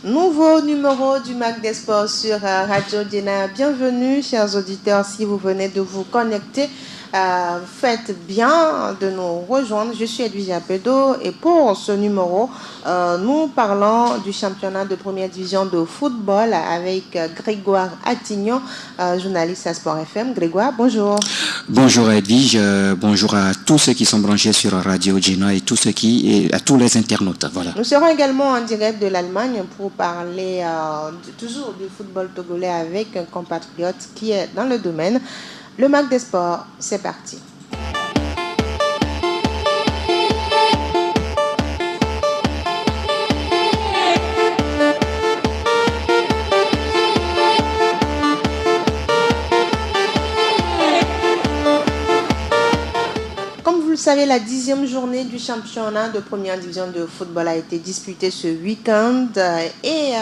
Nouveau numéro du Mag des Sports sur Radio Dina. Bienvenue, chers auditeurs, si vous venez de vous connecter. Faites bien de nous rejoindre. Je suis Edwige Apedo et pour ce numéro, nous parlons du championnat de première division de football avec Grégoire Attignon, journaliste à Sport FM. Grégoire, bonjour. Bonjour Edwige, bonjour à tous ceux qui sont branchés sur Radio Dina et à tous les internautes. Voilà. Nous serons également en direct de l'Allemagne pour parler toujours du football togolais avec un compatriote qui est dans le domaine. Le Mag des Sports, c'est parti. Comme vous le savez, la 10e journée du championnat de première division de football a été disputée ce week-end et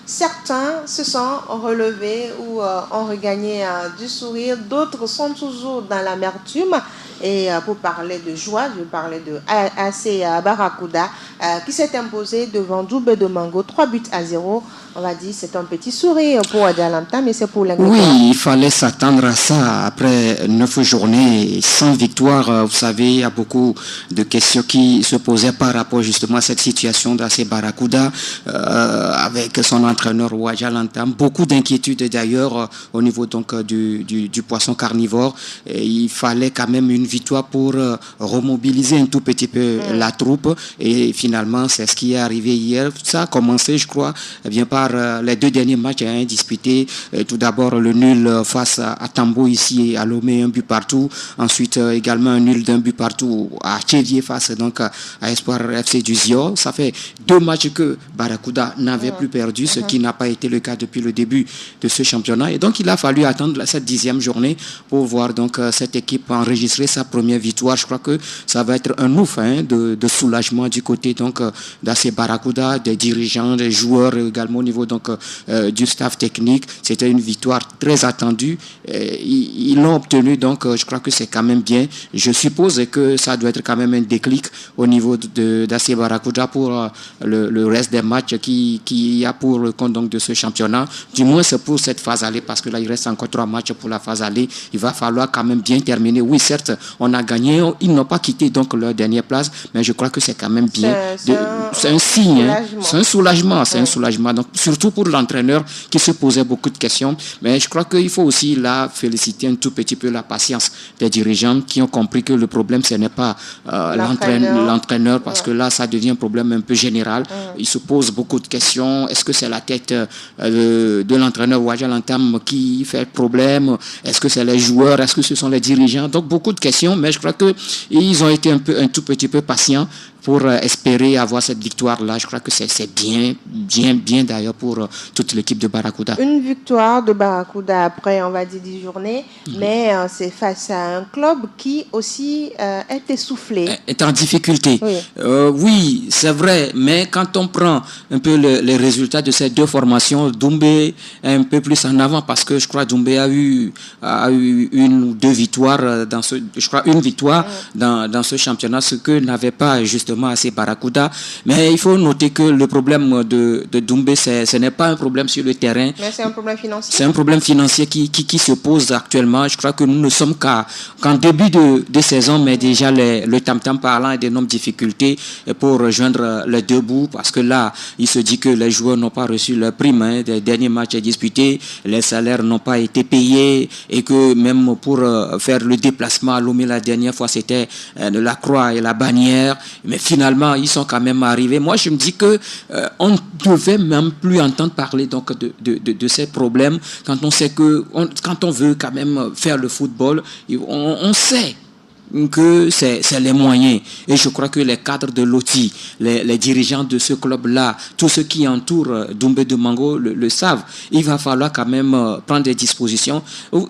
certains se sont relevés ou ont regagné du sourire, d'autres sont toujours dans l'amertume. Et pour parler de joie, je vais parler de AC Barracuda qui s'est imposé devant Doubé de Mango, 3-0. On va dire c'est un petit sourire pour Adalanta, mais c'est pour l'Angleterre. Oui, il fallait s'attendre à ça. Après 9 journées sans victoire, vous savez, il y a beaucoup de questions qui se posaient par rapport justement à cette situation d'AC Barracuda avec son entraîneur Ouadjalanta. Beaucoup d'inquiétudes d'ailleurs au niveau donc du poisson carnivore. Et il fallait quand même une victoire pour remobiliser un tout petit peu la troupe. Et finalement, c'est ce qui est arrivé hier. Ça a commencé, je crois, bien par les 2 derniers matchs disputés. Tout d'abord, le nul face à Tambo ici à Lomé, 1 but partout. Ensuite, également un nul d'1 but partout à Tchévier face donc à Espoir FC du Zio. Ça fait 2 matchs que Barracuda n'avait plus perdu, ce qui n'a pas été le cas depuis le début de ce championnat. Et donc, il a fallu attendre cette 10e journée pour voir donc cette équipe enregistrer sa première victoire. Je crois que ça va être un ouf de soulagement du côté donc d'AC Barracuda, des dirigeants, des joueurs également au niveau donc du staff technique. C'était une victoire très attendue. Ils l'ont obtenue, donc je crois que c'est quand même bien. Je suppose que ça doit être quand même un déclic au niveau d'AC Barracuda pour le reste des matchs qui y a pour le compte donc de ce championnat. Du moins c'est pour cette phase aller, parce que là il reste encore 3 matchs pour la phase aller. Il va falloir quand même bien terminer. Oui, certes, on a gagné, ils n'ont pas quitté donc leur dernière place, mais je crois que c'est quand même bien. C'est un signe, c'est un soulagement, c'est un soulagement. Donc surtout pour l'entraîneur qui se posait beaucoup de questions. Mais je crois qu'il faut aussi là féliciter un tout petit peu la patience des dirigeants qui ont compris que le problème ce n'est pas l'entraîneur, parce que là ça devient un problème un peu général. Il se pose beaucoup de questions. Est-ce que c'est la tête de l'entraîneur Ouadjalantam qui fait problème? Est-ce que c'est les joueurs? Est-ce que ce sont les dirigeants? Donc beaucoup de questions, mais je crois qu'ils ont été un tout petit peu patients pour espérer avoir cette victoire-là. Je crois que c'est bien d'ailleurs pour toute l'équipe de Barracuda. Une victoire de Barracuda après, on va dire, 10 journées, mais c'est face à un club qui aussi est essoufflé. Est en difficulté. Oui, c'est vrai, mais quand on prend un peu les résultats de ces 2 formations, Doumbé est un peu plus en avant, parce que je crois que Doumbé a eu 1 ou 2 victoires une victoire dans ce championnat, ce que n'avait pas justement AC Barracuda. Mais il faut noter que le problème de Doumbé, ce n'est pas un problème sur le terrain. Mais c'est un problème financier. C'est un problème financier qui se pose actuellement. Je crois que nous ne sommes qu'en début de saison, mais déjà le tam-tam parlant est d'énormes difficultés pour rejoindre les 2 bouts, parce que là, il se dit que les joueurs n'ont pas reçu leur prime des derniers matchs disputés, les salaires n'ont pas été payés, et que même pour faire le déplacement à Lomé la dernière fois, c'était de la croix et la bannière. Mais finalement, ils sont quand même arrivés. Moi, je me dis que on ne devait même plus entendre parler donc de ces problèmes, quand on sait quand on veut quand même faire le football, on sait que c'est les moyens. Et je crois que les cadres de l'OTI, les dirigeants de ce club-là, tous ceux qui entourent Doumbé de Mango le savent. Il va falloir quand même prendre des dispositions.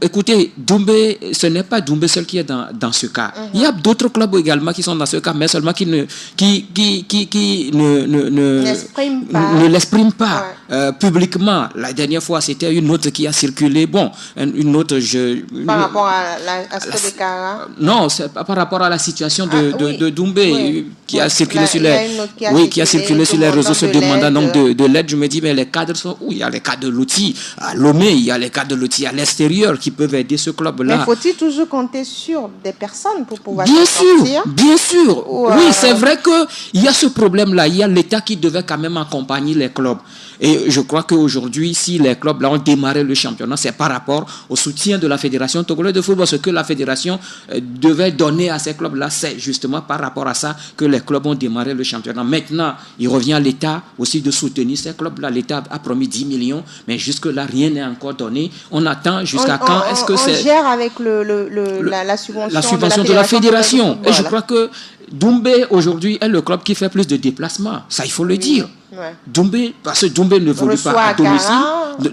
Écoutez, Doumbé, ce n'est pas Doumbé seul qui est dans ce cas. Il y a d'autres clubs également qui sont dans ce cas, mais seulement qui ne l'expriment pas publiquement. La dernière fois, c'était une note qui a circulé. Bon, une note... Par rapport à ce de Cara. Non, c'est par rapport à la situation de Doumbé, qui a circulé sur les réseaux sociaux demandant donc de l'aide. Je me dis, mais les cadres sont où? Il y a les cadres de l'outil à Lomé, il y a les cadres de l'outil à l'extérieur qui peuvent aider ce club-là. Mais faut-il toujours compter sur des personnes pour pouvoir sortir? Bien sûr. Oui, c'est vrai qu'il y a ce problème-là. Il y a l'État qui devait quand même accompagner les clubs. Et je crois qu'aujourd'hui, si les clubs là ont démarré le championnat, c'est par rapport au soutien de la Fédération togolaise de football. Ce que la Fédération devait donner à ces clubs-là, c'est justement par rapport à ça que les clubs ont démarré le championnat. Maintenant, il revient à l'État aussi de soutenir ces clubs-là. L'État a promis 10 millions, mais jusque-là, rien n'est encore donné. On attend jusqu'à quand est-ce que c'est... On gère avec la subvention de la Fédération. Et je crois que Doumbé, aujourd'hui, est le club qui fait plus de déplacements. Ça, il faut le dire. Ouais. Doumbé, parce que Doumbé ne évolue pas à domicile.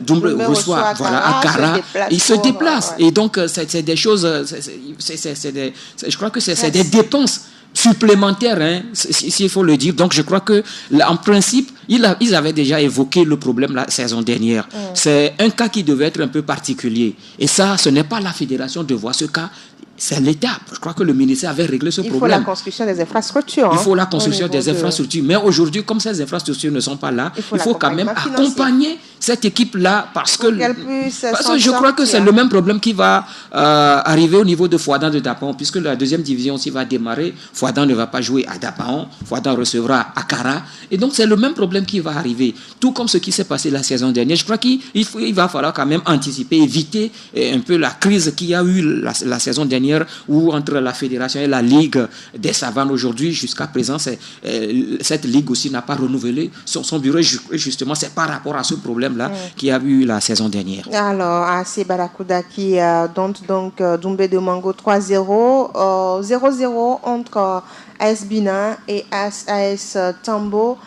Doumbé reçoit à Kara, il se déplace. Ouais. Et donc, c'est des choses, je crois que c'est des dépenses supplémentaires, hein, s'il faut le dire. Donc, je crois que, en principe, ils avaient déjà évoqué le problème la saison dernière. C'est un cas qui devait être un peu particulier. Et ça, ce n'est pas la fédération de voir ce cas. C'est l'État. Je crois que le ministère avait réglé ce problème. Il faut la construction des infrastructures. Il faut la construction des infrastructures. Mais aujourd'hui, comme ces infrastructures ne sont pas là, il faut quand même accompagner cette équipe-là parce que je crois que c'est le même problème qui va arriver au niveau de Fouadan de Dapaon, puisque la deuxième division aussi va démarrer. Fouadan ne va pas jouer à Dapaon. Fouadan recevra à Kara. Et donc, c'est le même problème qui va arriver. Tout comme ce qui s'est passé la saison dernière. Je crois qu'il va falloir quand même anticiper, éviter un peu la crise qu'il y a eu la saison dernière, où entre la fédération et la ligue des Savanes aujourd'hui, jusqu'à présent, cette ligue aussi n'a pas renouvelé son bureau. Justement, c'est par rapport à ce problème-là qu'il y a eu la saison dernière. Alors, AC Barracuda qui donc Doumbé de Mango 3-0, 0-0 entre AS Bina et AS Tambo.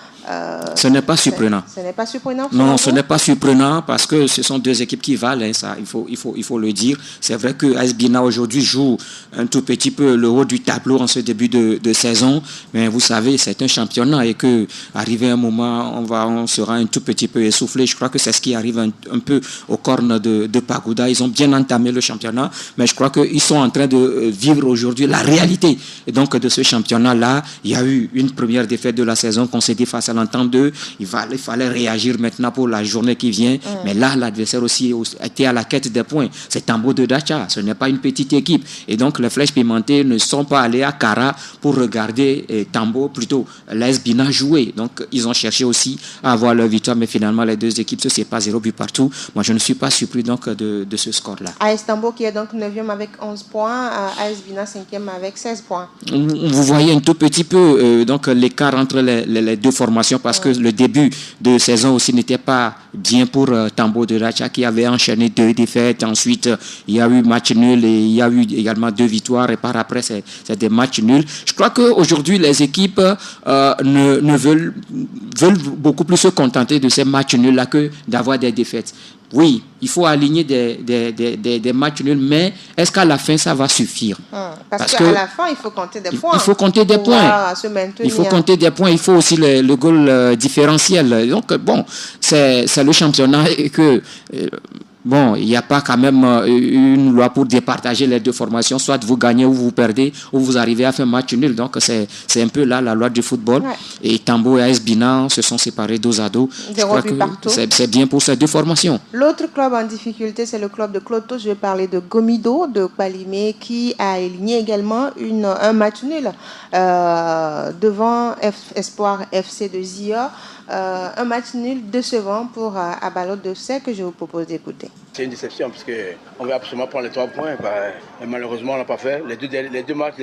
Ce n'est pas surprenant. Ce n'est pas surprenant. Non, ce n'est pas surprenant parce que ce sont deux équipes qui valent, hein, ça, il faut le dire. C'est vrai que AS Bina aujourd'hui joue un tout petit peu le haut du tableau en ce début de saison, mais vous savez, c'est un championnat et que arrivé un moment, on sera un tout petit peu essoufflé. Je crois que c'est ce qui arrive un peu aux cornes de Pagoda. Ils ont bien entamé le championnat, mais je crois qu'ils sont en train de vivre aujourd'hui la réalité. Et donc de ce championnat-là, il y a eu une première défaite de la saison concédée face à l'Entente 2. Il fallait réagir maintenant pour la journée qui vient. Mais là, l'adversaire aussi était à la quête des points. C'est Tambo de Dacha. Ce n'est pas une petite équipe. Et donc, les Flèches Pimentées ne sont pas allés à Kara pour regarder Tambo, plutôt l'AS Bina jouer. Donc, ils ont cherché aussi à avoir leur victoire. Mais finalement, les deux équipes se séparent 0 but partout. Moi, je ne suis pas surpris donc de ce score-là. AS Tambo qui est donc 9e avec 11 points. AS Bina 5e avec 16 points. Vous voyez un tout petit peu donc l'écart entre les deux formations parce que le début de saison aussi n'était pas bien pour Tambo de Dacha qui avait enchaîné 2 défaites. Ensuite, il y a eu match nul et il y a eu également 2 victoires et par après, c'est des matchs nuls. Je crois qu'aujourd'hui, les équipes veulent beaucoup plus se contenter de ces matchs nuls-là que d'avoir des défaites. Oui, il faut aligner des matchs nuls, mais est-ce qu'à la fin, ça va suffire? Parce qu'à la fin, il faut compter des points. Il faut compter des points. Il faut compter des points. Il faut aussi le goal différentiel. Donc, bon, c'est le championnat et que... Bon, il n'y a pas quand même une loi pour départager les deux formations. Soit vous gagnez ou vous perdez, ou vous arrivez à faire match nul. Donc, c'est un peu là la loi du football. Ouais. Et Tambo et AS Bina se sont séparés dos à dos. Je crois que c'est bien pour ces deux formations. L'autre club en difficulté, c'est le club de Cloto. Je vais parler de Gomido, de Palimé, qui a aligné également un match nul devant Espoir FC de Zia. Un match nul décevant pour Abalo de Sec que je vous propose d'écouter. C'est une déception parce qu'on veut absolument prendre les 3 points. Mais malheureusement, on n'a pas fait. Les deux derniers matchs,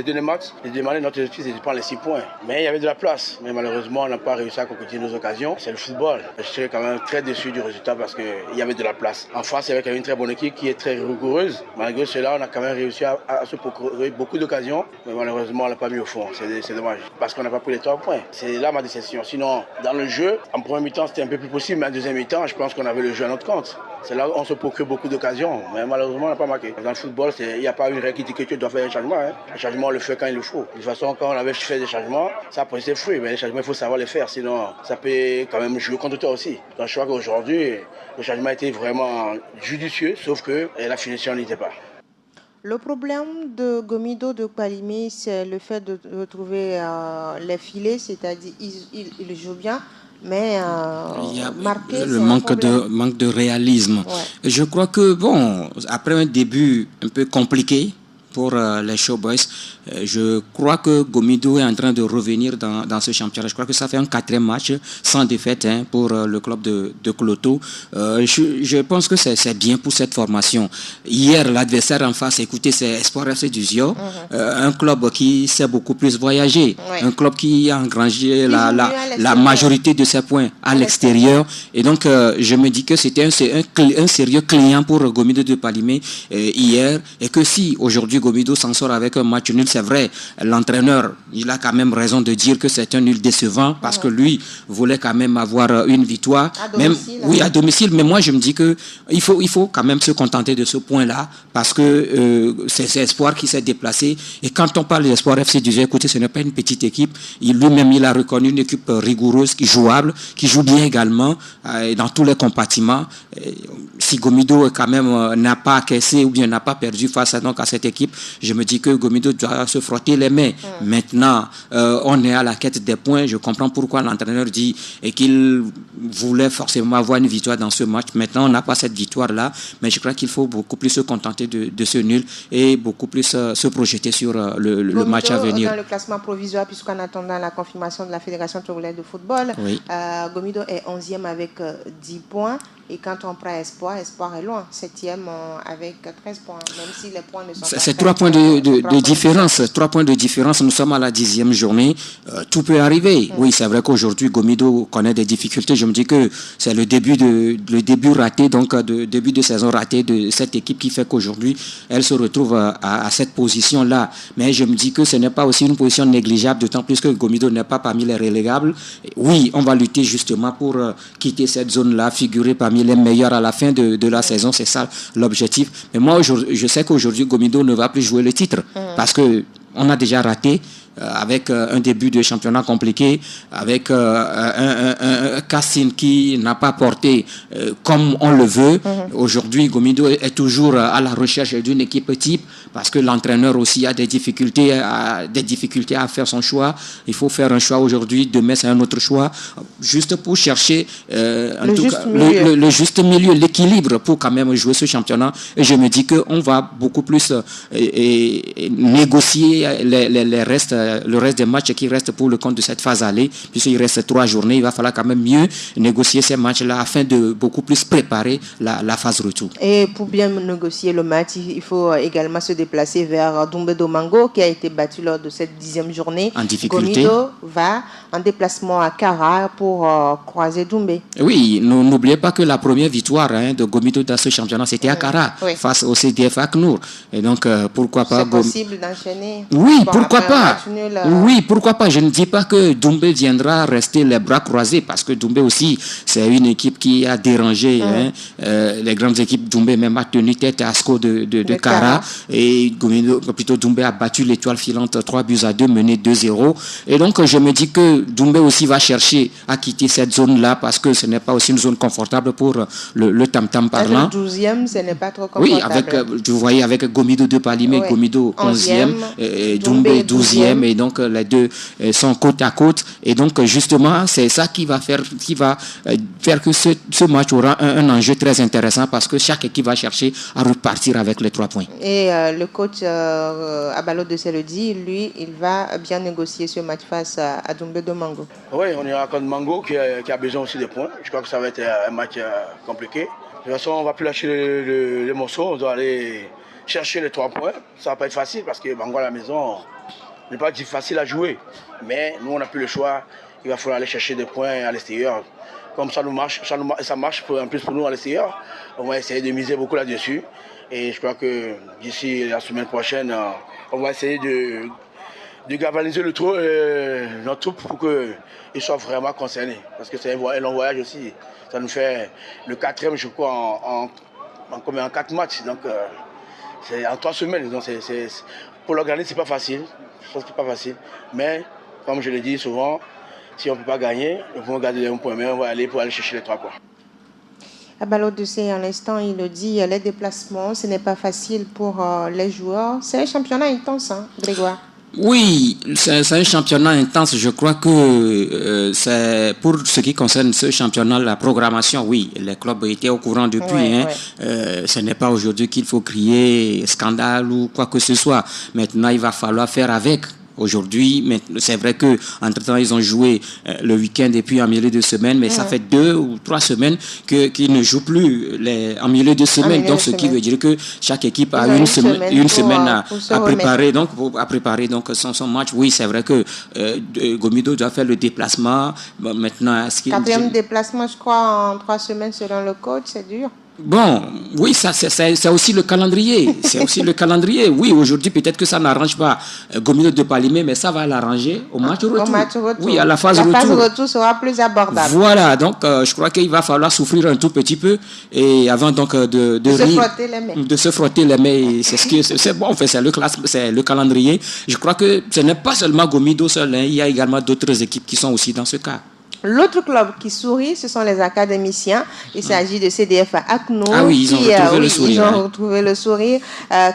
notre objectif, c'est de prendre les 6 points. Mais il y avait de la place. Mais malheureusement, on n'a pas réussi à concrétiser nos occasions. C'est le football. Je serais quand même très déçu du résultat parce qu'il y avait de la place. En face, il y avait quand même une très bonne équipe qui est très rigoureuse. Malgré cela, on a quand même réussi à se procurer beaucoup d'occasions. Mais malheureusement, on ne l'a pas mis au fond. C'est dommage. Parce qu'on n'a pas pris les 3 points. C'est là ma déception. Sinon, dans le jeu, en premier mi-temps, c'était un peu plus possible. Mais en deuxième mi-temps, je pense qu'on avait le jeu à notre compte. C'est là où on se procure beaucoup d'occasions, mais malheureusement, on n'a pas marqué. Dans le football, il n'y a pas une règle qui dit que tu dois faire un changement. Hein. Le changement, on le fait quand il le faut. De toute façon, quand on avait fait des changements, ça a porté ses fruits. Mais les changements, il faut savoir les faire, sinon ça peut quand même jouer contre toi aussi. Donc je crois qu'aujourd'hui, le changement a été vraiment judicieux, sauf que la finition n'y était pas. Le problème de Gomido de Palimé, c'est le fait de retrouver les filets, c'est-à-dire il joue bien, mais Il y a marquer, le c'est un problème. manque de réalisme. Ouais. Je crois que, bon, après un début un peu compliqué pour les Showboys, je crois que Gomido est en train de revenir dans ce championnat. Je crois que ça fait un 4e match sans défaite pour le club de Cloto. Je pense que c'est bien pour cette formation. Hier, l'adversaire en face, écoutez, c'est Espoir FC du Zio, un club qui sait beaucoup plus voyager, un club qui a engrangé la majorité de ses points à l'extérieur. Et donc, je me dis que c'était un sérieux client pour Gomido de Palimé hier, et que si aujourd'hui Gomido s'en sort avec un match nul, c'est vrai, l'entraîneur, il a quand même raison de dire que c'est un nul décevant parce que lui voulait quand même avoir une victoire. À domicile, oui, à domicile, mais moi je me dis que il faut quand même se contenter de ce point-là parce que c'est Espoir qui s'est déplacé. Et quand on parle d'Espoir FC du Zé, écoutez, ce n'est pas une petite équipe. Lui-même, il a reconnu une équipe rigoureuse, jouable, qui joue bien également dans tous les compartiments. Si Gomido quand même n'a pas caissé ou bien n'a pas perdu face à cette équipe, je me dis que Gomido doit se frotter les mains. Maintenant, on est à la quête des points. Je comprends pourquoi l'entraîneur dit qu'il voulait forcément avoir une victoire dans ce match. Maintenant, on n'a pas cette victoire-là, mais je crois qu'il faut beaucoup plus se contenter de ce nul et beaucoup plus se projeter sur le match à venir. Dans le classement provisoire, puisqu'en attendant la confirmation de la Fédération togolaise de football, oui. Gomido est 11e avec 10 points. Et quand on prend Espoir est loin, 7e avec 13 points, même si les points ne sont pas... C'est 3 points de différence. 3 points de différence. Nous sommes à la 10e journée. Tout peut arriver. Oui, c'est vrai qu'aujourd'hui, Gomido connaît des difficultés. Je me dis que c'est le début raté, donc début de saison raté de cette équipe qui fait qu'aujourd'hui, elle se retrouve à cette position-là. Mais je me dis que ce n'est pas aussi une position négligeable, d'autant plus que Gomido n'est pas parmi les relégables. Oui, on va lutter justement pour quitter cette zone-là, figurer parmi les meilleurs à la fin de la saison, c'est ça l'objectif. Mais moi, je sais qu'aujourd'hui, Gomido ne va plus jouer le titre parce qu'on a déjà raté avec un début de championnat compliqué, avec un casting qui n'a pas porté comme on le veut. Aujourd'hui, Gomido est toujours à la recherche d'une équipe type parce que l'entraîneur aussi a des difficultés à faire son choix. Il faut faire un choix aujourd'hui, demain c'est un autre choix, juste pour chercher le juste milieu, l'équilibre pour quand même jouer ce championnat. Et je me dis qu'on va beaucoup plus négocier le reste des matchs qui restent pour le compte de cette phase aller, puisqu'il reste 3 journées, il va falloir quand même mieux négocier ces matchs-là afin de beaucoup plus préparer la phase retour. Et pour bien négocier le match, il faut également se déplacer vers Doumbé Domingo qui a été battu lors de cette 10e journée. En difficulté. Gomido va en déplacement à Kara pour croiser Doumbé. Oui, n'oubliez pas que la première victoire de Gomido dans ce championnat, c'était à Kara, face au CDF Aknour. Et donc, pourquoi pas... C'est possible d'enchaîner. Oui, pourquoi pas. Oui, pourquoi pas. Je ne dis pas que Doumbé viendra rester les bras croisés, parce que Doumbé aussi, c'est une équipe qui a dérangé les grandes équipes. Doumbé même a tenu tête à Asco de Kara. Et Doumbé a battu l'Étoile Filante 3-2, mené 2-0. Et donc, je me dis que Doumbé aussi va chercher à quitter cette zone-là, parce que ce n'est pas aussi une zone confortable pour le tam-tam parlant. Le 12e, ce n'est pas trop confortable. Oui, vous voyez, avec Gomido de Palimé, Gomido 11e, et Doumbé 12e, et donc les deux sont côte à côte. Et donc, justement, c'est ça qui va faire que ce match aura un enjeu très intéressant, parce que chaque équipe va chercher à repartir avec les 3 points. Et le coach Abalo de Selodi, lui, il va bien négocier ce match face à Doumbé Domingo. Oui, on ira contre Mango qui a besoin aussi de points. Je crois que ça va être un match compliqué. De toute façon, on ne va plus lâcher les morceaux. On doit aller chercher les 3 points. Ça ne va pas être facile parce que Mango à la maison n'est pas facile à jouer. Mais nous, on n'a plus le choix. Il va falloir aller chercher des points à l'extérieur. Comme ça marche en plus pour nous à l'extérieur. On va essayer de miser beaucoup là-dessus. Et je crois que d'ici la semaine prochaine, on va essayer de galvaniser notre troupe pour qu'ils soient vraiment concernés. Parce que c'est un long voyage aussi. Ça nous fait le 4e, je crois, en 4 matchs. Donc, c'est en 3 semaines. Donc, pour l'organiser, c'est pas facile. C'est pas facile. Mais, comme je le dis souvent, si on ne peut pas gagner, on peut garder les 1 point. Mais on va aller pour aller chercher les 3 points. Abalo Dossé, à l'instant, il le dit, les déplacements, ce n'est pas facile pour les joueurs. C'est un championnat intense, hein, Grégoire. Oui, c'est un championnat intense. Je crois que c'est pour ce qui concerne ce championnat, la programmation, oui, les clubs étaient au courant depuis. Ouais. Ce n'est pas aujourd'hui qu'il faut crier scandale ou quoi que ce soit. Maintenant, il va falloir faire avec. Aujourd'hui, mais c'est vrai que entre-temps, ils ont joué le week-end et puis en milieu de semaine, mais ça fait 2 ou 3 semaines qu'ils ne jouent plus en milieu de semaine. Donc, ce qui veut dire que chaque équipe a une semaine à préparer, à préparer son match. Oui, c'est vrai que Gomido doit faire le déplacement. Bon, maintenant, quatrième déplacement, je crois, en 3 semaines selon le coach, c'est dur. Bon, oui, ça c'est aussi le calendrier. C'est aussi le calendrier. Oui, aujourd'hui, peut-être que ça n'arrange pas Gomido de Palimé, mais ça va l'arranger au match retour. Au match retour. Oui, à la phase retour. La phase retour sera plus abordable. Voilà, donc je crois qu'il va falloir souffrir un tout petit peu et avant donc de se frotter les mains. C'est bon, en fait, c'est le calendrier. Je crois que ce n'est pas seulement Gomido seul, hein, il y a également d'autres équipes qui sont aussi dans ce cas. L'autre club qui sourit, ce sont les académiciens. Il s'agit de CDF Akno. Ah oui, ils ont retrouvé le sourire. Ils ont retrouvé le sourire,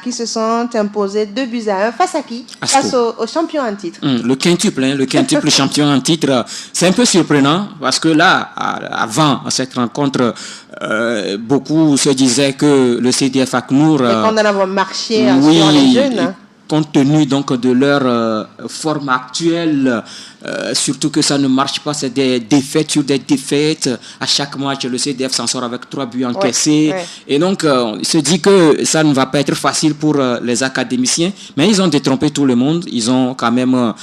qui se sont imposés 2-1 face à qui? Face au champion en titre. Le quintuple champion en titre. C'est un peu surprenant parce que là, avant cette rencontre, beaucoup se disaient que le CDF Akno... Et qu'on en avait marché sur les jeunes. Compte tenu donc de leur forme actuelle, surtout que ça ne marche pas, c'est des défaites sur des défaites. À chaque match, le CDF s'en sort avec 3 buts encaissés. Ouais. Et donc, il se dit que ça ne va pas être facile pour les académiciens. Mais ils ont détrompé tout le monde. Ils ont quand même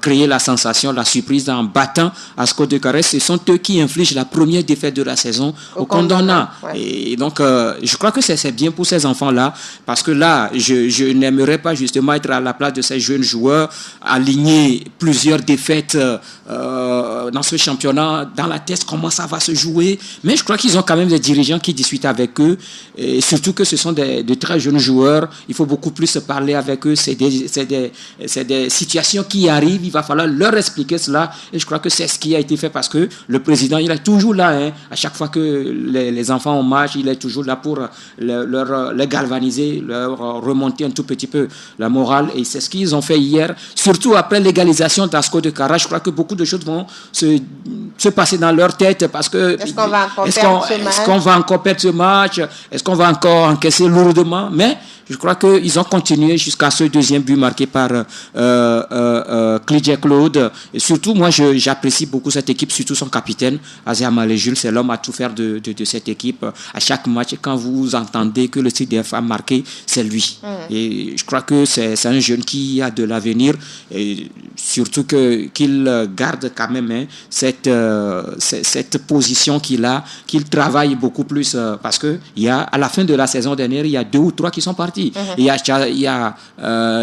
créé la sensation, la surprise en battant Asco de Carès. Ce sont eux qui infligent la première défaite de la saison au Condona. Ouais. Et donc, je crois que c'est bien pour ces enfants-là. Parce que là, je n'aimerais pas justement être à la place de ces jeunes joueurs, aligner plusieurs défaites dans ce championnat, dans la tête, comment ça va se jouer. Mais je crois qu'ils ont quand même des dirigeants qui discutent avec eux, et surtout que ce sont de très jeunes joueurs. Il faut beaucoup plus parler avec eux. C'est des situations qui arrivent, il va falloir leur expliquer cela, et je crois que c'est ce qui a été fait parce que le président, il est toujours là, hein. À chaque fois que les enfants ont match, il est toujours là pour les galvaniser, leur remonter un tout petit peu la morale, et c'est ce qu'ils ont fait hier, surtout après l'égalisation d'Asco de Cara. Je crois que beaucoup de choses vont se passer dans leur tête parce que est-ce qu'on va encore perdre ce match? Est-ce qu'on va encore encaisser lourdement? Mais je crois qu'ils ont continué jusqu'à ce deuxième but marqué par Clydie Claude. Et surtout, moi, j'apprécie beaucoup cette équipe, surtout son capitaine, Azia Malé-Jules. C'est l'homme à tout faire de cette équipe. À chaque match, quand vous entendez que le CDF a marqué, c'est lui. Et je crois que c'est un jeune qui a de l'avenir. Et surtout qu'il garde quand même cette position qu'il a, qu'il travaille beaucoup plus. Parce qu'à la fin de la saison dernière, il y a 2 ou 3 qui sont partis. Il y a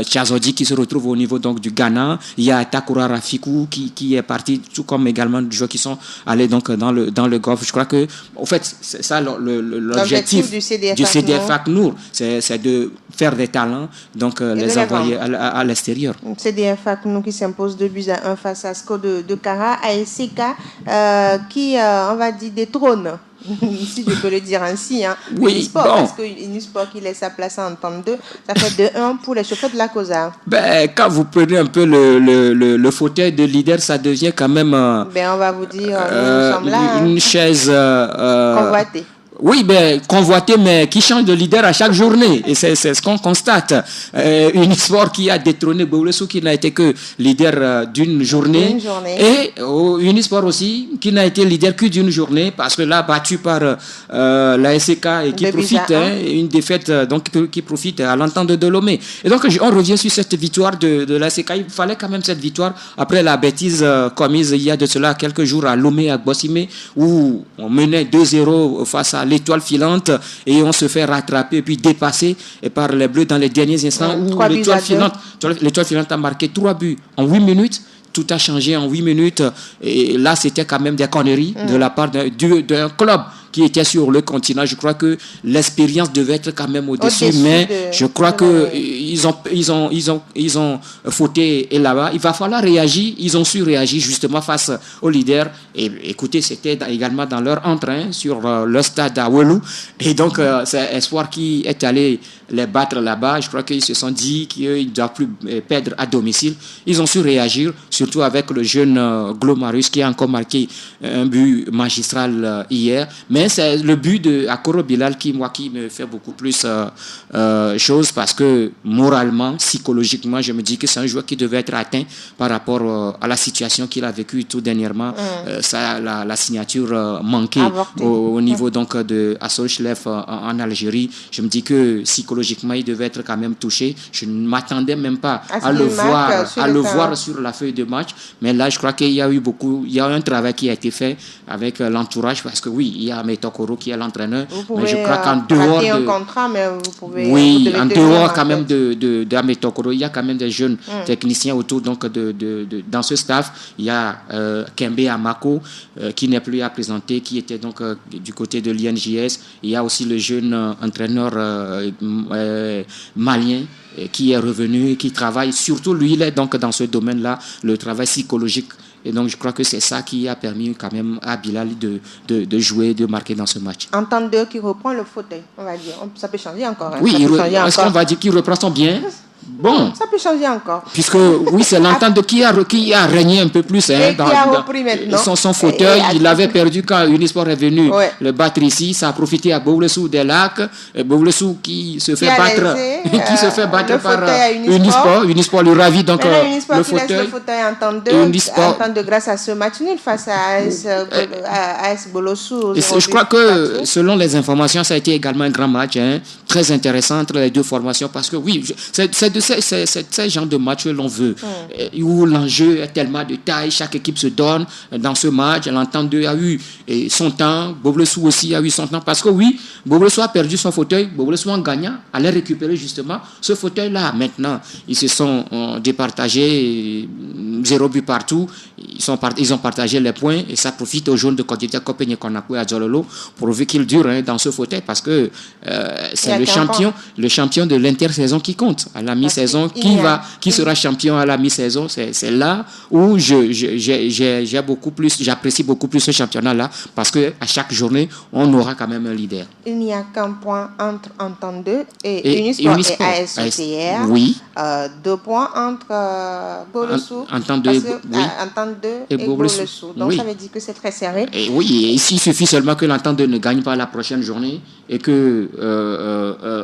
Chazodi qui se retrouve au niveau donc du Ghana. Il y a Takura Rafikou qui est parti, tout comme également des joueurs qui sont allés donc dans le golf. Je crois que, en fait, c'est ça l'objectif du CDF Aknour, c'est de faire des talents, donc les envoyer à l'extérieur. CDF Aknour qui s'impose 2-1 face à Asco de Cara, ASK qui, on va dire, détrône. Si je peux le dire ainsi, hein. Oui, Unisport, bon. Parce que Unisport qui laisse sa place en 32, ça fait 2-1 pour les chauffeurs de la COSA. Quand vous prenez un peu le fauteuil de leader, ça devient quand même on va vous dire, nous sommes là, une chaise convoitée. Oui, convoité, mais qui change de leader à chaque journée. Et c'est ce qu'on constate. Unisport qui a détrôné Boulossou, qui n'a été que leader d'une journée. Et Unisport aussi, qui n'a été leader que d'une journée, parce que là, battu par la SK, et qui profite, une défaite donc, qui profite à l'entente de Lomé. Et donc, on revient sur cette victoire de la SK. Il fallait quand même cette victoire après la bêtise commise il y a de cela quelques jours à Lomé, à Bossimé, où on menait 2-0 face à l'étoile filante et on se fait rattraper et puis dépasser par les Bleus dans les derniers instants où l'étoile filante a marqué 3 buts en 8 minutes. Tout a changé en 8 minutes et là c'était quand même des conneries de la part d'un club qui étaient sur le continent. Je crois que l'expérience devait être quand même au-dessus, mais je crois que ils ont fauté et là-bas. Il va falloir réagir. Ils ont su réagir justement face aux leaders. Et écoutez, c'était également dans leur entrain sur le stade à Welu. Et donc, c'est Espoir qui est allé les battre là-bas. Je crois qu'ils se sont dit qu'ils ne doivent plus perdre à domicile. Ils ont su réagir, surtout avec le jeune Glomarius qui a encore marqué un but magistral hier. Mais c'est le but de Akoro Bilal qui me fait beaucoup plus chose parce que moralement, psychologiquement, je me dis que c'est un joueur qui devait être atteint par rapport à la situation qu'il a vécue tout dernièrement. La signature manquée au niveau donc de Assol Chlef en Algérie. Je me dis que psychologiquement, il devait être quand même touché. Je ne m'attendais même pas à le voir sur la feuille de match. Mais là, je crois qu'il y a eu un travail qui a été fait avec l'entourage parce que oui, il y a Metokoro qui est l'entraîneur. Mais je crois qu'en dehors un contrat, mais vous pouvez. Oui, en dehors quand même de Metokoro, il y a quand même des jeunes techniciens autour donc dans ce staff. Il y a Kembe Amako qui n'est plus à présenter, qui était donc du côté de l'INJS. Il y a aussi le jeune entraîneur malien qui est revenu et qui travaille. Surtout, lui, il est donc dans ce domaine-là, le travail psychologique. Et donc, je crois que c'est ça qui a permis quand même à Bilal de jouer, de marquer dans ce match. Entendeur qui reprend le fauteuil, on va dire. Ça peut changer encore. Hein. Oui, est-ce qu'on va dire qu'il reprend son bien? Bon. Ça peut changer encore. Puisque, oui, c'est l'entente qui a régné un peu plus. Hein, qui a repris maintenant. Son fauteuil, il l'avait perdu quand Unisport est venu le battre ici. Ça a profité à Boublessou des Lacs. Boublessou qui se fait battre par Unisport. Unisport lui ravit donc le fauteuil. Le fauteuil entendeur grâce à ce match nul face à AS Boulossou. Je crois que, selon les informations, ça a été également un grand match. Hein, très intéressant entre les deux formations. Parce que, oui, c'est ce genre de match que l'on veut, où l'enjeu est tellement de taille, chaque équipe se donne dans ce match. L'entente a eu son temps, Boublessou aussi a eu son temps, parce que oui, Boublessou a perdu son fauteuil, Boublessou en gagnant allait récupérer justement ce fauteuil-là. Maintenant, ils se sont départagés, 0 but partout, ils ont partagé les points et ça profite aux jaunes de Côte d'Ivoire, Kopenya Konakwe à Djololo, prouver qu'ils durent dans ce fauteuil, parce que c'est le champion de l'intersaison qui compte. À la mi-saison, qui sera champion à la mi-saison, c'est là où j'apprécie beaucoup plus ce championnat-là, parce que à chaque journée, on aura quand même un leader. Il n'y a qu'un point entre Entendeux et Unisport et ASOTR. Oui. 2 points entre Boulossou et Boulossou. Donc ça veut dire que c'est très serré. Et oui, et ici, il suffit seulement que l'Entendeux ne gagne pas la prochaine journée et que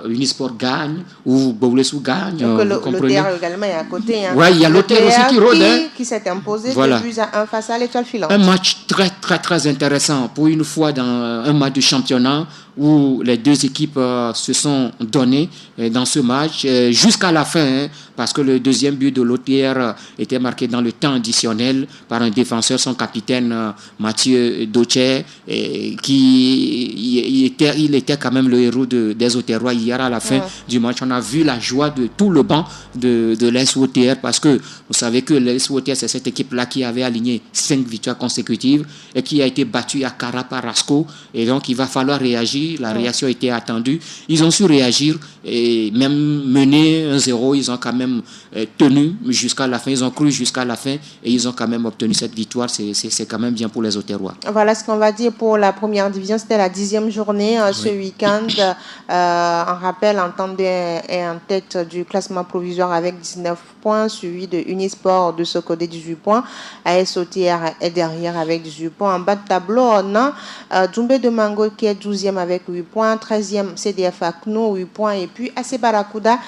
Unisport gagne ou Boulossou gagne. L'OTR également est à côté. Hein. Oui, il y a l'OTR aussi qui rôde. Qui s'est imposé 2-1 face à l'Étoile Filante. Un match très, très, très intéressant. Pour une fois dans un match de championnat où les deux équipes se sont données dans ce match jusqu'à la fin, parce que le deuxième but de l'OTR était marqué dans le temps additionnel par un défenseur, son capitaine Mathieu Daucher, il était quand même le héros des OTRois hier à la fin du match. On a vu la joie de tout le banc de l'SOTR, parce que vous savez que l'SOTR, c'est cette équipe-là qui avait aligné 5 victoires consécutives et qui a été battue à Cara par Rasco, et donc il va falloir réagir. La réaction était attendue. Ils ont su réagir et même mener 1-0, ils ont quand même tenu jusqu'à la fin. Ils ont cru jusqu'à la fin et ils ont quand même obtenu cette victoire. C'est quand même bien pour les Auterrois. Voilà ce qu'on va dire pour la première division. C'était la 10e journée ce week-end. On rappelle, Entendeux est en tête du classement provisoire avec 19 points, suivi de Unisport de Sokodé 18 points. ASOTR est derrière avec 18 points. En bas de tableau, on a Djoumbé de Mango qui est 12e avec 8 points, 13e CDF Akno 8 points, et puis AC Barracuda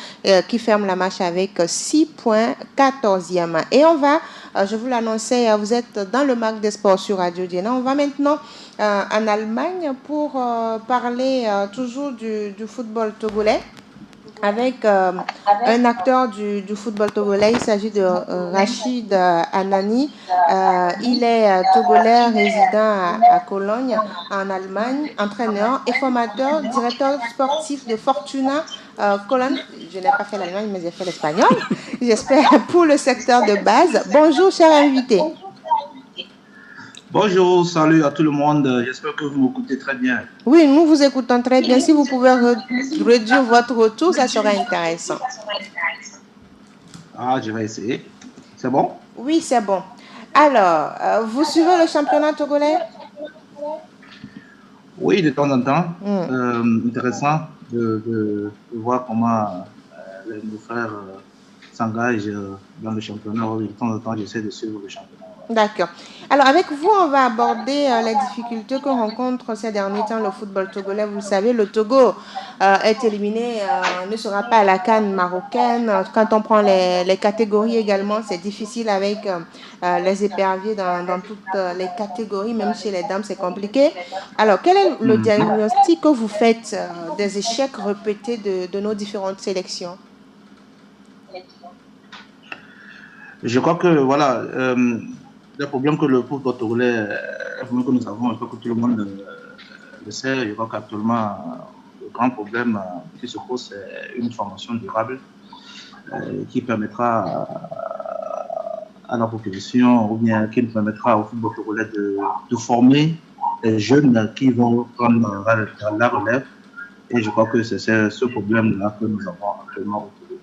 qui ferme la marche avec 6 points, 14e. Et on va, je vous l'annonçais, vous êtes dans le Mag des Sports sur Radio Diena. On va maintenant en Allemagne pour parler toujours du football togolais, avec un acteur du football togolais. Il s'agit de Rachid Anani. Il est togolais, résident à Cologne, en Allemagne, entraîneur et formateur, directeur sportif de Fortuna Cologne. Je n'ai pas fait l'Allemagne, mais j'ai fait l'espagnol. J'espère pour le secteur de base. Bonjour, cher invité. Bonjour, salut à tout le monde. J'espère que vous m'écoutez très bien. Oui, nous vous écoutons très bien. Si vous pouvez réduire votre retour, ça serait intéressant. Ah, je vais essayer. C'est bon? Oui, c'est bon. Alors, vous suivez le championnat togolais? Oui, de temps en temps. Intéressant de voir comment nos frères s'engagent dans le championnat. Oui, de temps en temps, j'essaie de suivre le championnat. D'accord. Alors, avec vous, on va aborder les difficultés que rencontre ces derniers temps le football togolais. Vous le savez, le Togo est éliminé, ne sera pas à la CAN marocaine. Quand on prend les catégories également, c'est difficile avec les éperviers dans toutes les catégories, même chez les dames, c'est compliqué. Alors, quel est le diagnostic que vous faites des échecs répétés de nos différentes sélections? Je crois que, voilà, le problème que le football togolais, un problème que nous avons, je crois que tout le monde le sait. Je crois qu'actuellement, le grand problème qui se pose, c'est une formation durable qui permettra à la population, ou bien qui permettra au football togolais de former des jeunes qui vont prendre la relève. Et je crois que c'est ce problème-là que nous avons actuellement au Togo,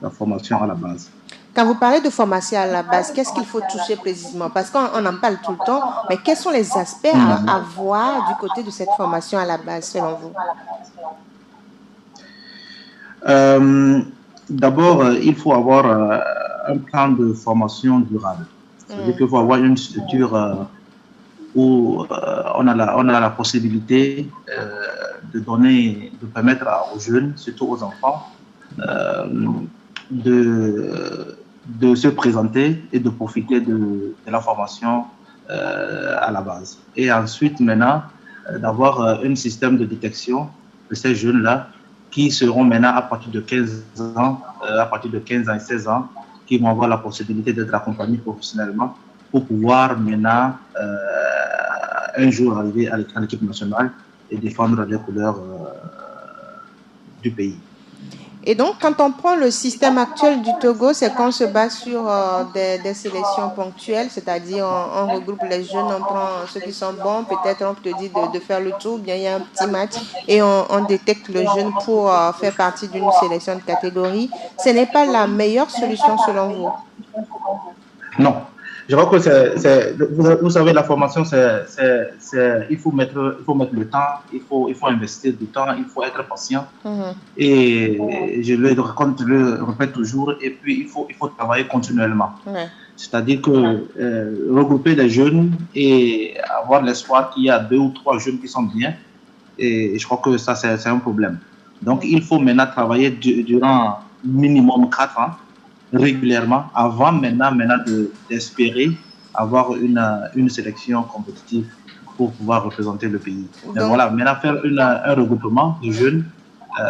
la formation à la base. Quand vous parlez de formation à la base, qu'est-ce qu'il faut toucher précisément? Parce qu'on en parle tout le temps, mais quels sont les aspects à voir du côté de cette formation à la base, selon vous? D'abord, il faut avoir un plan de formation durable. C'est-à-dire qu'il faut avoir une structure où on a la possibilité de permettre aux jeunes, surtout aux enfants, de se présenter et de profiter de la formation à la base. Et ensuite, maintenant, d'avoir un système de détection de ces jeunes-là qui seront maintenant à partir de 15 ans, et 16 ans, qui vont avoir la possibilité d'être accompagnés professionnellement pour pouvoir maintenant un jour arriver à l'équipe nationale et défendre les couleurs du pays. Et donc, quand on prend le système actuel du Togo, c'est qu'on se base sur des sélections ponctuelles, c'est-à-dire on regroupe les jeunes, on prend ceux qui sont bons, peut-être on te dit de faire le tour, bien il y a un petit match et on détecte le jeune pour faire partie d'une sélection de catégorie. Ce n'est pas la meilleure solution selon vous? Non. Je crois que vous savez, la formation, il faut mettre le temps, il faut investir du temps, il faut être patient. Et je le répète toujours, et puis il faut travailler continuellement. C'est-à-dire que regrouper les jeunes et avoir l'espoir qu'il y a 2 ou 3 jeunes qui sont bien, et je crois que ça, c'est un problème. Donc, il faut maintenant travailler durant minimum 4 ans, régulièrement, avant maintenant d'espérer avoir une sélection compétitive pour pouvoir représenter le pays. Mais voilà, maintenant faire un regroupement de jeunes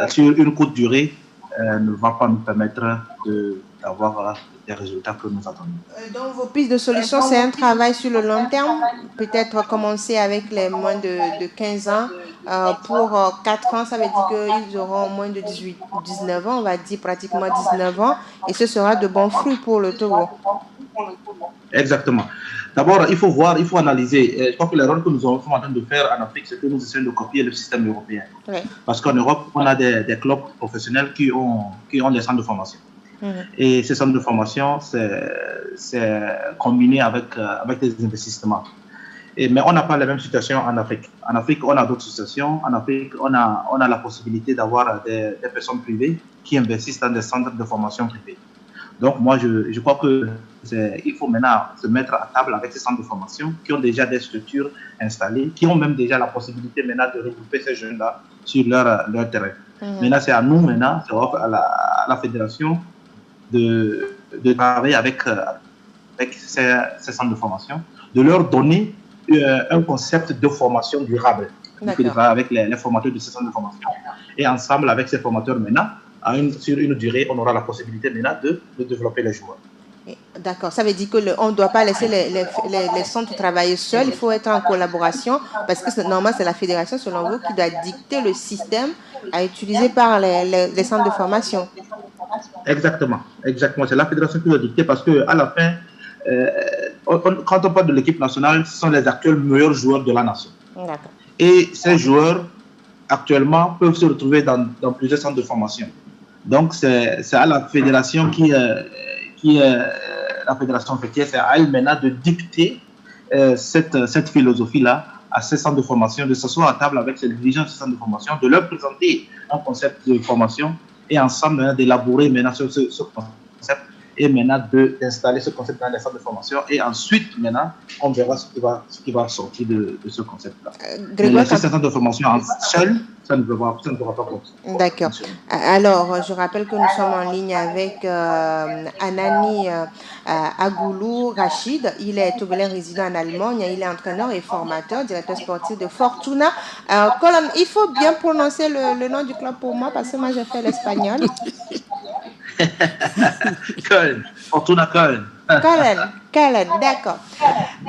sur une courte durée ne va pas nous permettre d'avoir des résultats que nous attendons. Donc vos pistes de solution, c'est un travail sur le long terme, peut-être commencer avec les moins de 15 ans. Pour 4 ans, ça veut dire qu'ils auront moins de 18 ou 19 ans, on va dire pratiquement 19 ans, et ce sera de bons fruits pour le Togo. Exactement. D'abord, il faut voir, il faut analyser. Je crois que l'erreur que nous sommes en train de faire en Afrique, c'est que nous essayons de copier le système européen. Parce qu'en Europe, on a des clubs professionnels qui ont des centres de formation. Et ces centres de formation, c'est combiné avec des investissements. Mais on n'a pas la même situation en Afrique. En Afrique, on a d'autres situations. En Afrique, on a la possibilité d'avoir des personnes privées qui investissent dans des centres de formation privés. Donc, moi, je crois qu'il faut maintenant se mettre à table avec ces centres de formation qui ont déjà des structures installées, qui ont même déjà la possibilité maintenant de regrouper ces jeunes-là sur leur terrain. Maintenant, c'est à nous, maintenant, à la fédération de travailler avec ces centres de formation, de leur donner un concept de formation durable avec les formateurs de ces centres de formation. Et ensemble, avec ces formateurs maintenant, sur une durée, on aura la possibilité maintenant de développer les joueurs. D'accord, ça veut dire qu'on ne doit pas laisser les centres travailler seuls, il faut être en collaboration, parce que normalement c'est la fédération, selon vous, qui doit dicter le système à utiliser par les centres de formation. Exactement, c'est la fédération qui doit dicter, parce qu'à la fin, quand on parle de l'équipe nationale, ce sont les actuels meilleurs joueurs de la nation. D'accord. Et ces joueurs, actuellement, peuvent se retrouver dans plusieurs centres de formation. Donc, c'est à la fédération la fédération fêtière, c'est à elle maintenant de dicter cette philosophie-là à ces centres de formation, de s'asseoir à table avec les dirigeants de ces centres de formation, de leur présenter un concept de formation et ensemble d'élaborer maintenant ce concept et maintenant d'installer ce concept dans les centres de formation et ensuite maintenant on verra ce qui va sortir de ce concept-là. Les centres de formation seuls, ça ne pourra pas fonctionner. D'accord. Alors, je rappelle que nous sommes en ligne avec Anani Agoulou Rachid. Il est togolais résident en Allemagne. Il est entraîneur et formateur, directeur sportif de Fortuna. Colin, il faut bien prononcer le nom du club pour moi parce que moi j'ai fait l'espagnol. Köln, Fortuna Köln. Köln, d'accord.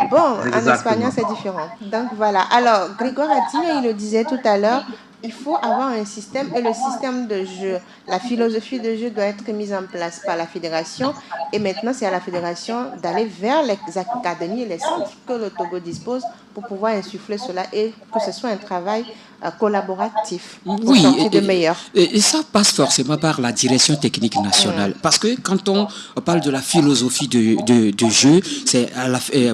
Bon, exactement. En espagnol c'est différent. Donc voilà. Alors, Grégoire Atigno, il le disait tout à l'heure, il faut avoir un système et le système de jeu, la philosophie de jeu doit être mise en place par la fédération et maintenant c'est à la fédération d'aller vers les académies et les centres que le Togo dispose pour pouvoir insuffler cela et que ce soit un travail collaboratif pour sortir de meilleur. Et ça passe forcément par la direction technique nationale parce que quand on parle de la philosophie de jeu, c'est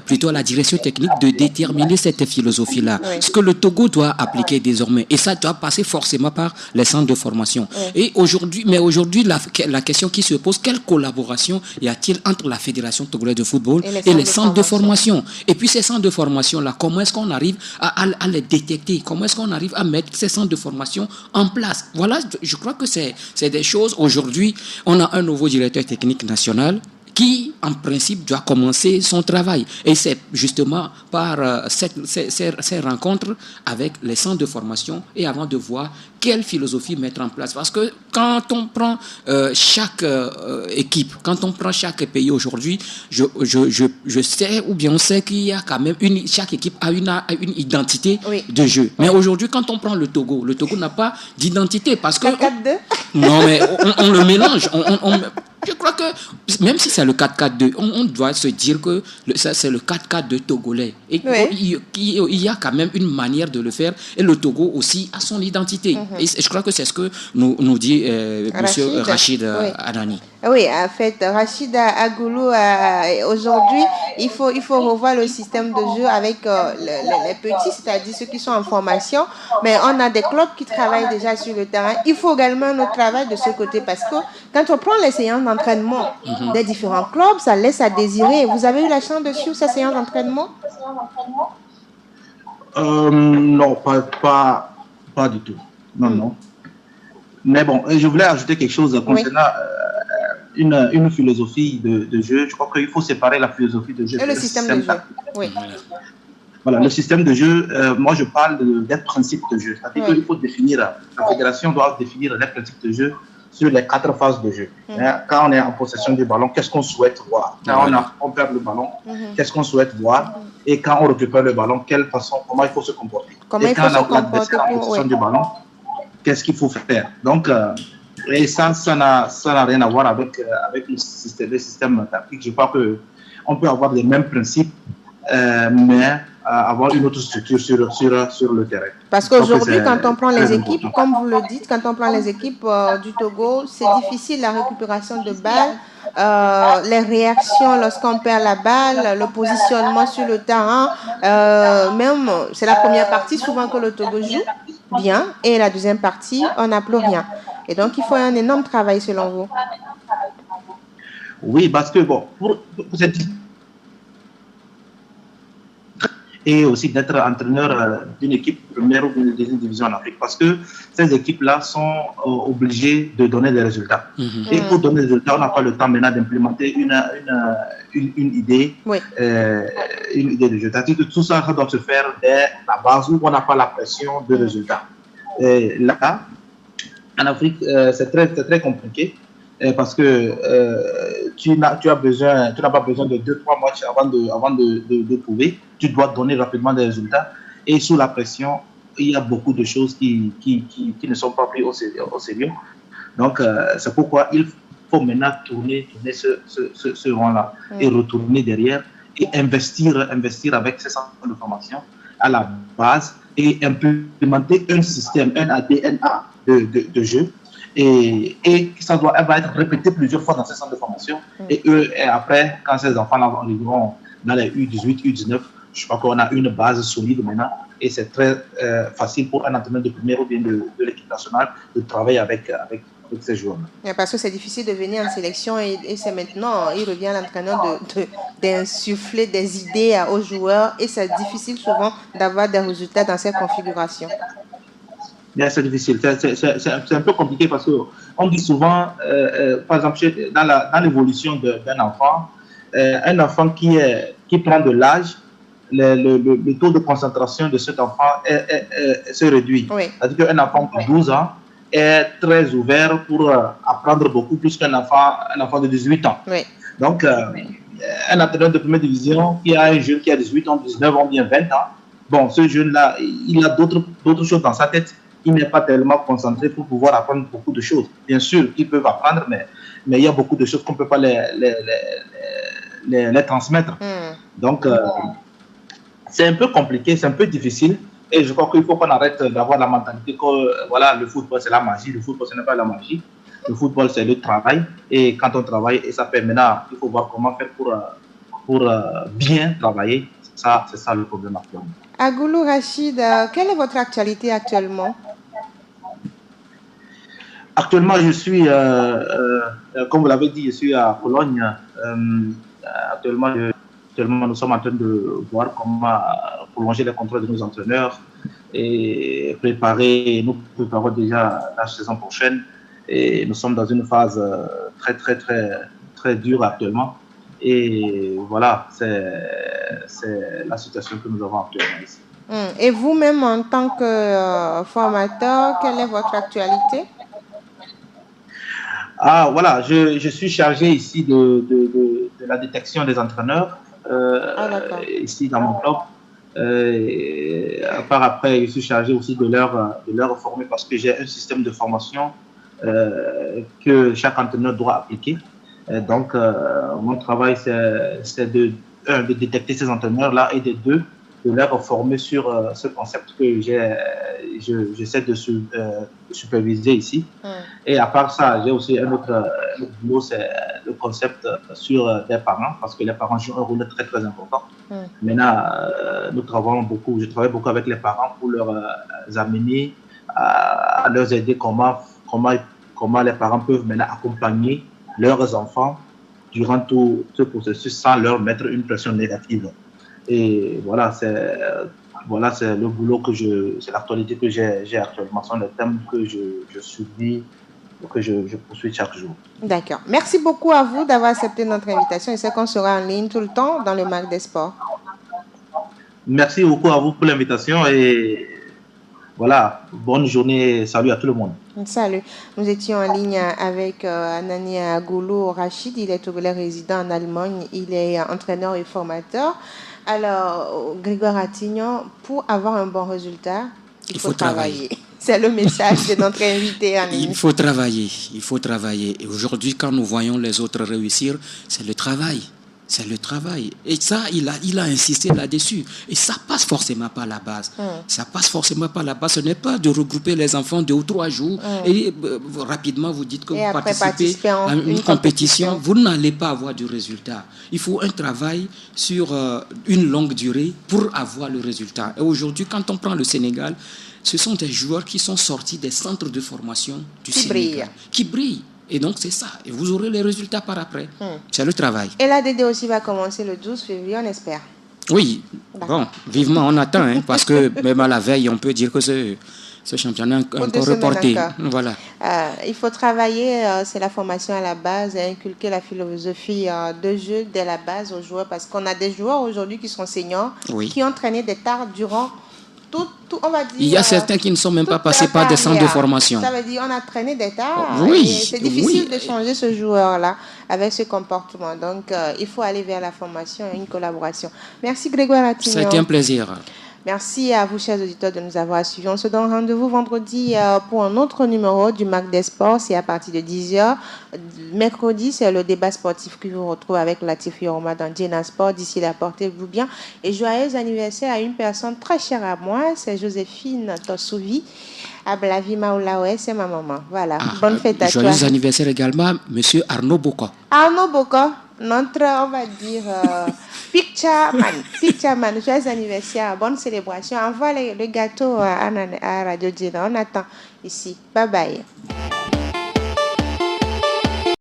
plutôt à la direction technique de déterminer cette philosophie-là. Ce que le Togo doit appliquer désormais et ça doit passer forcément par les centres de formation. Et aujourd'hui, la question qui se pose, quelle collaboration y a-t-il entre la Fédération togolaise de football et les centres de formation? Et puis ces centres de formation-là, comment est-ce qu'on arrive à les détecter? Comment est-ce qu'on arrive à mettre ces centres de formation en place? Voilà, je crois que c'est des choses. Aujourd'hui, on a un nouveau directeur technique national qui, en principe, doit commencer son travail. Et c'est justement par ces rencontres avec les centres de formation et avant de voir quelle philosophie mettre en place. Parce que quand on prend chaque équipe, quand on prend chaque pays aujourd'hui, je sais, ou bien on sait qu'il y a quand même chaque équipe a une identité de jeu. Mais aujourd'hui, quand on prend le Togo n'a pas d'identité parce que... 4-4-2 Non, mais on le mélange. Je crois que même si c'est le 4-4-2, on doit se dire que c'est le 4-4-2 togolais. Et il y a quand même une manière de le faire. Et le Togo aussi a son identité. Et je crois que c'est ce que nous dit M. Rachid Anani. Oui, en fait, Rachid Agoulou, aujourd'hui, il faut revoir le système de jeu avec les petits, c'est-à-dire ceux qui sont en formation. Mais on a des clubs qui travaillent déjà sur le terrain. Il faut également notre travail de ce côté parce que quand on prend les séances d'entraînement des différents clubs, ça laisse à désirer. Vous avez eu la chance de suivre ces séances d'entraînement? Non, pas du tout. Non. Mais bon, je voulais ajouter quelque chose concernant une philosophie de jeu. Je crois qu'il faut séparer la philosophie de jeu et le système de jeu. Oui. Voilà, le système de jeu, moi je parle des principes de jeu. C'est-à-dire qu'il faut définir, la fédération doit définir les principes de jeu sur les 4 phases de jeu. Quand on est en possession du ballon, qu'est-ce qu'on souhaite voir? Quand on perd le ballon, qu'est-ce qu'on souhaite voir? Et quand on récupère le ballon, comment il faut se comporter? Et quand on a en possession du ballon, qu'est-ce qu'il faut faire? Donc, et ça n'a rien à voir avec le système tactique. Je crois qu'on peut avoir les mêmes principes, mais avoir une autre structure sur le terrain. Parce qu'aujourd'hui, quand on prend les équipes, comme vous le dites, quand on prend les équipes du Togo, c'est difficile la récupération de balles, les réactions lorsqu'on perd la balle, le positionnement sur le terrain, même c'est la première partie souvent que le Togo joue bien et la deuxième partie, on n'a plus rien. Et donc, il faut un énorme travail selon vous. Oui, parce que bon, pour cette et aussi d'être entraîneur d'une équipe première ou d'une deuxième division en Afrique parce que ces équipes-là sont obligées de donner des résultats. Et pour donner des résultats, on n'a pas le temps maintenant d'implémenter une idée, une idée de jeu. C'est-à-dire que tout ça doit se faire dès la base où on n'a pas la pression de résultats. Et là, en Afrique, c'est très compliqué. Parce que tu n'as pas besoin de 2-3 matchs avant de prouver. Tu dois donner rapidement des résultats. Et sous la pression, il y a beaucoup de choses qui ne sont pas prises au sérieux. Donc, c'est pourquoi il faut maintenant tourner ce rond-là et retourner derrière et investir avec ces centres de formation à la base et implémenter un système, un ADNA de jeu. Et ça va être répété plusieurs fois dans ces centres de formation. Et après, quand ces enfants arriveront dans les U18, U19, je crois qu'on a une base solide maintenant. Et c'est très facile pour un entraîneur de première ou bien de l'équipe nationale de travailler avec ces joueurs. Parce que c'est difficile de venir en sélection et c'est maintenant, il revient à l'entraîneur d'insuffler des idées aux joueurs et c'est difficile souvent d'avoir des résultats dans ces configurations. C'est difficile, c'est un peu compliqué parce qu'on dit souvent, par exemple, dans l'évolution d'un enfant, un enfant qui prend de l'âge, le taux de concentration de cet enfant se réduit. Oui. C'est-à-dire qu'un enfant de 12 ans est très ouvert pour apprendre beaucoup plus qu'un enfant de 18 ans. Oui. Donc, un entraîneur de première division qui a un jeune qui a 18 ans, 19 ans, bien 20 ans, bon, ce jeune-là, il a d'autres choses dans sa tête. Il n'est pas tellement concentré pour pouvoir apprendre beaucoup de choses. Bien sûr, ils peuvent apprendre, mais il y a beaucoup de choses qu'on ne peut pas les transmettre. Donc, c'est un peu compliqué, c'est un peu difficile. Et je crois qu'il faut qu'on arrête d'avoir la mentalité que voilà, le football, c'est la magie. Le football, ce n'est pas la magie. Le football, c'est le travail. Et quand on travaille, et ça fait maintenant, il faut voir comment faire pour bien travailler. C'est ça le problème actuellement. Agoulou Rachid, quelle est votre actualité actuellement? Actuellement, je suis, comme vous l'avez dit, je suis à Cologne. Actuellement, nous sommes en train de voir comment prolonger les contrats de nos entraîneurs et nous préparons déjà la saison prochaine. Et nous sommes dans une phase très, très, très, très dure actuellement. Et voilà, c'est la situation que nous avons actuellement ici. Et vous-même, en tant que formateur, quelle est votre actualité? Voilà, je suis chargé ici de la détection des entraîneurs, ici dans mon club. Après, je suis chargé aussi de leur former parce que j'ai un système de formation que chaque entraîneur doit appliquer. Donc, mon travail, c'est de détecter ces entraîneurs-là et de leur former sur ce concept que j'essaie de superviser ici. Et à part ça, j'ai aussi un autre boulot, c'est le concept sur des parents, parce que les parents jouent un rôle très, très important. Maintenant, je travaille beaucoup avec les parents pour leur amener à leur aider comment les parents peuvent maintenant accompagner leurs enfants durant tout ce processus sans leur mettre une pression négative. Et voilà, c'est le boulot c'est l'actualité que j'ai actuellement. Ce sont les thèmes que je subis, que je poursuis chaque jour. D'accord. Merci beaucoup à vous d'avoir accepté notre invitation. Et c'est qu'on sera en ligne tout le temps dans le Mag des Sports. Merci beaucoup à vous pour l'invitation et voilà, bonne journée, salut à tout le monde. Salut. Nous étions en ligne avec Anani Agoulou Rachid. Il est togolais résident en Allemagne. Il est entraîneur et formateur. Alors, Grégoire Attignon, pour avoir un bon résultat, il faut travailler. C'est le message de notre invité, Anani. Il faut travailler. Et aujourd'hui, quand nous voyons les autres réussir, c'est le travail. C'est le travail. Et ça, il a insisté là-dessus. Et ça passe forcément par la base. Ça passe forcément par la base. Ce n'est pas de regrouper les enfants 2 ou 3 jours et rapidement vous dites que vous participez à une compétition. Vous n'allez pas avoir du résultat. Il faut un travail sur une longue durée pour avoir le résultat. Et aujourd'hui, quand on prend le Sénégal, ce sont des joueurs qui sont sortis des centres de formation du Sénégal. Qui brillent. Et donc, c'est ça. Et vous aurez les résultats par après. C'est le travail. Et la DD aussi va commencer le 12 février, on espère. Oui. Bon, vivement, on attend. Parce que même à la veille, on peut dire que ce championnat est encore reporté. Voilà. Il faut travailler, c'est la formation à la base, et inculquer la philosophie de jeu dès la base aux joueurs. Parce qu'on a des joueurs aujourd'hui qui sont seniors, qui ont traîné des tards durant... on va dire, il y a certains qui ne sont même pas passés par des centres de formation. Ça veut dire qu'on a traîné des tas. Oui, c'est difficile de changer ce joueur-là avec ce comportement. Donc, il faut aller vers la formation et une collaboration. Merci Grégoire Attignon. C'était un plaisir. Merci à vous, chers auditeurs, de nous avoir suivis. On se donne rendez-vous vendredi pour un autre numéro du Mag des Sports. C'est à partir de 10h. Mercredi, c'est le débat sportif qui vous retrouve avec Latif Yorma dans Djena Sport. D'ici là, portez-vous bien. Et joyeux anniversaire à une personne très chère à moi, c'est Joséphine Tossouvi. Ablavi Maoulaoué, c'est ma maman. Voilà. Bonne fête à toi. Joyeux anniversaire également, monsieur Arnaud Boko. Arnaud Boko, notre, on va dire, Picture Man. Joyeux anniversaire, bonne célébration. Envoie le gâteau à Radio Djena. On attend ici. Bye bye.